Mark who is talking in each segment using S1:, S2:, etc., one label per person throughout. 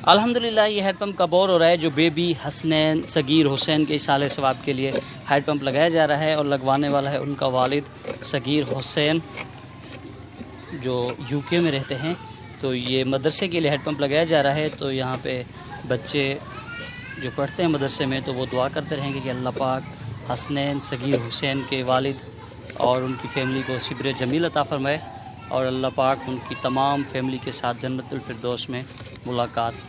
S1: الحمدللہ یہ head pump کا بور ہو رہا ہے جو بیبی حسنین صغیر حسین کے اصالہ ثواب کے لیے ہیڈ پمپ لگایا جا رہا ہے، اور لگوانے والا ہے ان کا والد صغیر حسین جو یو کے میں رہتے ہیں۔ تو یہ مدرسے کے لیے ہیڈ پمپ لگایا جا رہا ہے، تو یہاں پہ بچے جو پڑھتے ہیں مدرسے میں تو وہ دعا کرتے رہیں گے کہ اللہ پاک حسنین صغیر حسین کے والد اور ان کی فیملی کو صبر جمیل عطا فرمائے، اور اللہ پاک ان کی تمام فیملی کے ساتھ جنت الفردوس میں ملاقات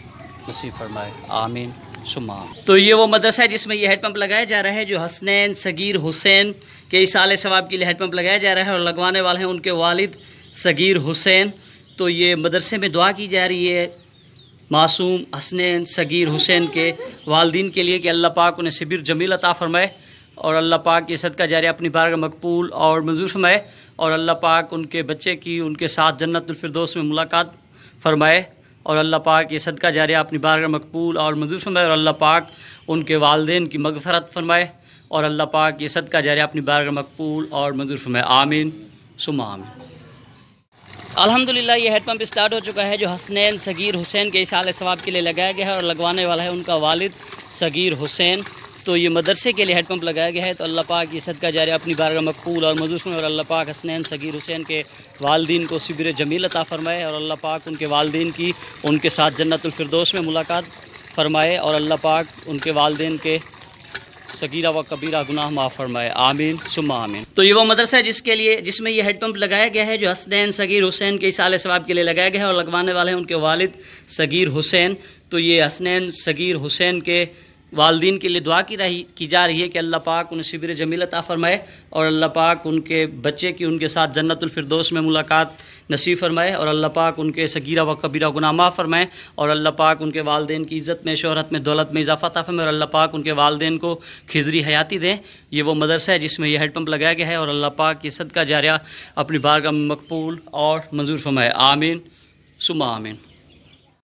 S1: نصیب فرمائے، آمین ثم آمین۔ تو یہ وہ مدرسہ ہے جس میں یہ ہیڈ پمپ لگایا جا رہا ہے، جو حسنین صغیر حسین کے ایصال ثواب کے لیے ہیڈ پمپ لگایا جا رہا ہے، اور لگوانے والے ہیں ان کے والد صغیر حسین۔ تو یہ مدرسے میں دعا کی جا رہی ہے معصوم حسنین صغیر حسین کے والدین کے لیے کہ اللہ پاک انہیں صبر جمیل عطا فرمائے، اور اللہ پاک یہ صدقہ جاریہ اپنی بارگاہ مقبول اور منظور فرمائے، اور اللہ پاک ان کے بچے کی ان کے ساتھ جنت الفردوس میں ملاقات فرمائے، اور اللہ پاک یہ صدقہ جاریہ اپنی بارگاہ مقبول اور منظور فرمائے، اور اللہ پاک ان کے والدین کی مغفرت فرمائے، اور اللہ پاک یہ صدقہ جاریہ اپنی بارگاہ مقبول اور منظور فرمائے، آمین ثم آمین۔ الحمدللہ یہ ہیڈ پمپ اسٹارٹ ہو چکا ہے جو حسنین صغیر حسین کے ایصال ثواب کے لیے لگایا گیا ہے، اور لگوانے والا ہے ان کا والد صغیر حسین۔ تو یہ مدرسے کے لیے ہیڈ پمپ لگایا گیا ہے، تو اللہ پاک یہ صدقہ جاریہ اپنی بارگاہ مقبول اور منظور فرمائے، اور اللہ پاک حسنین صغیر حسین کے والدین کو صبر جمیل عطا فرمائے، اور اللہ پاک ان کے والدین کی ان کے ساتھ جنت الفردوس میں ملاقات فرمائے، اور اللہ پاک ان کے والدین کے صغیرہ و کبیرہ گناہ معاف فرمائے، آمین ثم آمین۔ تو یہ وہ مدرسہ ہے جس میں یہ ہیڈ پمپ لگایا گیا ہے جو حسنین صغیر حسین کے ایصال ثواب کے لیے لگایا گیا ہے، اور لگوانے والے ہیں ان کے والد صغیر حسین۔ تو یہ حسنین صغیر حسین کے والدین کے لیے دعا کی جا رہی ہے کہ اللہ پاک انہیں صبر جمیل عطا فرمائے، اور اللہ پاک ان کے بچے کی ان کے ساتھ جنت الفردوس میں ملاقات نصیب فرمائے، اور اللہ پاک ان کے صغیرہ و کبیرہ گناہ معاف فرمائے، اور اللہ پاک ان کے والدین کی عزت میں، شہرت میں، دولت میں اضافہ عطا فرمائے، اور اللہ پاک ان کے والدین کو خضری حیاتی دیں۔ یہ وہ مدرسہ ہے جس میں یہ ہیڈ پمپ لگایا گیا ہے، اور اللہ پاک یہ صدقہ جاریہ اپنی بارگاہ میں مقبول اور منظور فرمائے، آمین ثم آمین۔